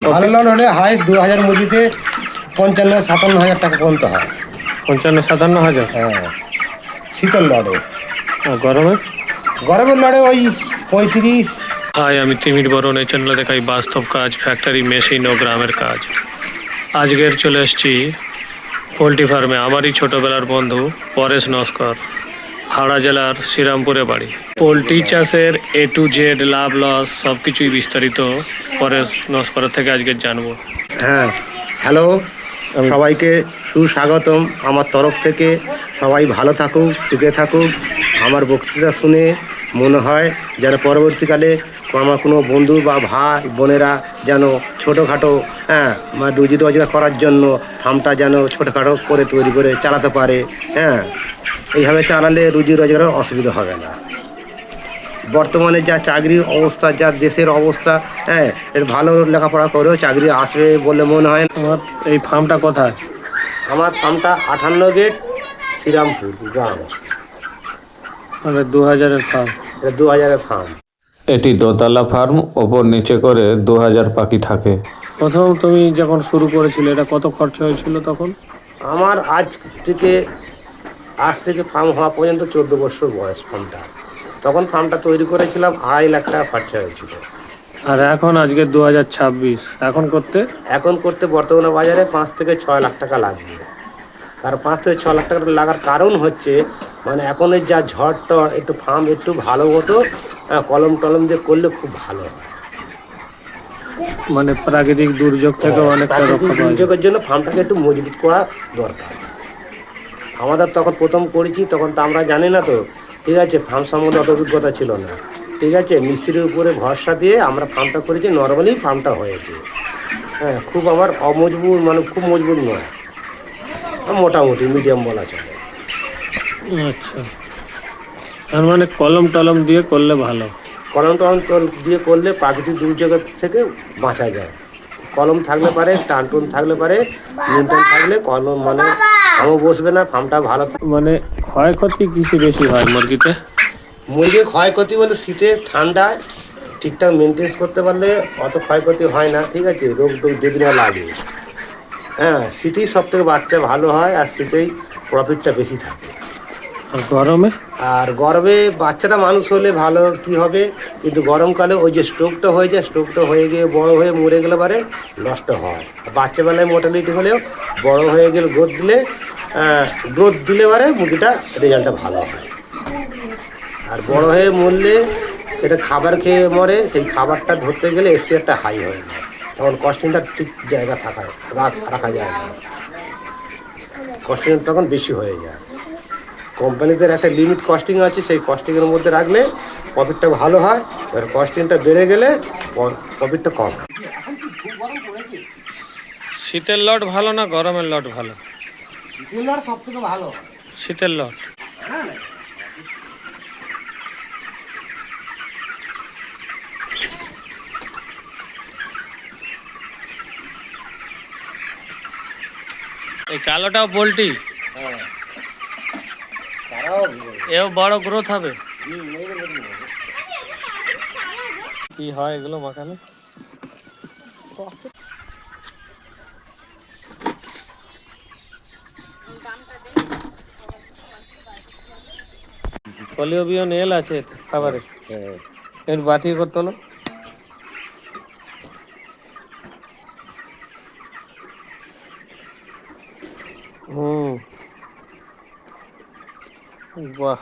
ভালো লট হলে হাইস্ট 2000 মুরগিতে 55-57 হাজার টাকা পর্যন্ত হয়। 55-57 হাজার? হ্যাঁ, শীতল লটে। আর গরমে? গরমের লটে ওই 35। হাই, আমি তিমির বরণ। এই চ্যানেলে দেখাই বাস্তব কাজ, ফ্যাক্টরি, মেশিন ও গ্রামের কাজ। আজকের চলে এসেছি পোলট্রি ফার্মে। আমারই ছোটবেলার বন্ধু পরেশ নস্কর, হাওড়া জেলার শ্রীরামপুরে বাড়ি। পোলট্রি চাষের A to Z, লাভ লস সব কিছুই বিস্তারিত পরেশ নস্করের থেকে আজকে জানবো। হ্যাঁ, হ্যালো, সবাইকে সুস্বাগতম আমার তরফ থেকে। সবাই ভালো থাকুক, সুখে থাকুক। আমার বক্তৃতা শুনে মনে হয় যেন পরবর্তীকালে আমার কোনো বন্ধু বা ভাই বোনেরা যেন ছোটোখাটো রুজি রোজগার করার জন্য ফার্মটা যেন ছোটোখাটো করে তৈরি করে চালাতে পারে। এইভাবে চালালে রুজি রোজগারের অসুবিধা হবে না। বর্তমানে যা চাকরির অবস্থা, যা দেশের অবস্থা, ভালো লেখাপড়া করেও চাকরি আসবে বলে মনে হয় না। আমার এই ফার্মটা কোথায়? আমার ফার্মটা 58 গেট, শ্রীরামপুর গ্রাম। মানে 2000-এর ফার্ম? এটা 2000-এর ফার্ম। এটি দোতলা ফার্ম, ওপর নিচে করে 2000 পাখি থাকে। প্রথম তুমি যখন শুরু করেছিলে এটা কত খরচা হয়েছিল তখন? আমার আজ থেকে ফার্ম হওয়া পর্যন্ত 14 বছর বয়স ফার্মটা। তখন ফার্মটা তৈরি করেছিলাম, 2.5 লাখ টাকা খরচা হয়েছিল। আর এখন আজকে 2026, এখন করতে বর্তমানে বাজারে 5 থেকে 6 লাখ টাকা লাগবে। আর 5 থেকে 6 লাখ টাকা লাগার কারণ হচ্ছে মানে এখন যা ঝড়টা, একটু ফার্ম একটু ভালো হতো, কলম টলম দিয়ে করলে খুব ভালো হয়। মানে প্রাকৃতিক দুর্যোগ থেকে অনেকটা রক্ষা পাওয়া যায়। দুর্যোগের জন্য ফার্মটাকে একটু মজবুত করা দরকার। আমাদের তখন প্রথম করেছি, তখন তো আমরা জানি না, তো ঠিক আছে, ফার্ম সম্বন্ধে অত অভিজ্ঞতা ছিল না, ঠিক আছে। মিস্ত্রির উপরে ভরসা দিয়ে আমরা ফার্মটা করেছি, নর্মালি ফার্মটা হয়েছে। খুব আমার অমজবুত, মানে খুব মজবুত নয়, মোটামুটি মিডিয়াম বলা চলে। আচ্ছা, আর মানে কলম টলম দিয়ে করলে ভালো? কলম টলম দিয়ে করলে প্রাকৃতিক দুর্যোগের থেকে বাঁচা যায়। কলম থাকলে পারে, টানটুন থাকলে পারে, নিয়ন্ত্রণ থাকলে কলম মানে আমও বসবে না, ফার্মটা ভালো। মানে ক্ষয়ক্ষতি কিছু বেশি হয় মুরগিতে? মুরগির ক্ষয়ক্ষতি বলে শীতে ঠান্ডায় ঠিকঠাক মেনটেন্স করতে পারলে অত ক্ষয়ক্ষতি হয় না, ঠিক আছে। রোগ টোগ যদি না লাগে, শীতেই সব থেকে বাচ্চা ভালো হয়, আর শীতেই প্রফিটটা বেশি থাকে। আর গরমে? আর গরমে বাচ্চাটা মানুষ হলে ভালো কি হবে, কিন্তু গরমকালে ওই যে স্ট্রোকটা হয়ে যায়, স্ট্রোকটা হয়ে গিয়ে বড় হয়ে মরে গেলে পারে নষ্ট হয়। আর বাচ্চাবেলায় মোটালিটি হলেও বড় হয়ে গেলে গ্রোথ দিলে পারে মুরগিটা রেজাল্টটা ভালো হয়। আর বড় হয়ে মরলে এটা খাবার খেয়ে মরে, সেই খাবারটা ধরতে গেলে এফসিআরটা হাই হয়ে যায়, তখন কস্টিংটা ঠিক জায়গা রাখা যায় না, কস্টিং তখন বেশি হয়ে যায়। কোম্পানিদের একটা লিমিট কস্টিং আছে, সেই কস্টিংয়ের মধ্যে রাখলে প্রফিটটা ভালো হয়। এবার কস্টিংটা বেড়ে গেলে প্রফিটটা কম হয়। শীতের লট ভালো না গরমের লট ভালো? শীতের লট সব থেকে ভালো। শীতের লট? এই কালোটাও পোলট্রি? এও বড় গ্রোথ হবে? কি হয় এগুলো মাখানে? পলিও বিয়ন এল আছে খাবারে? এর বাটি করতে হলো। বাহ,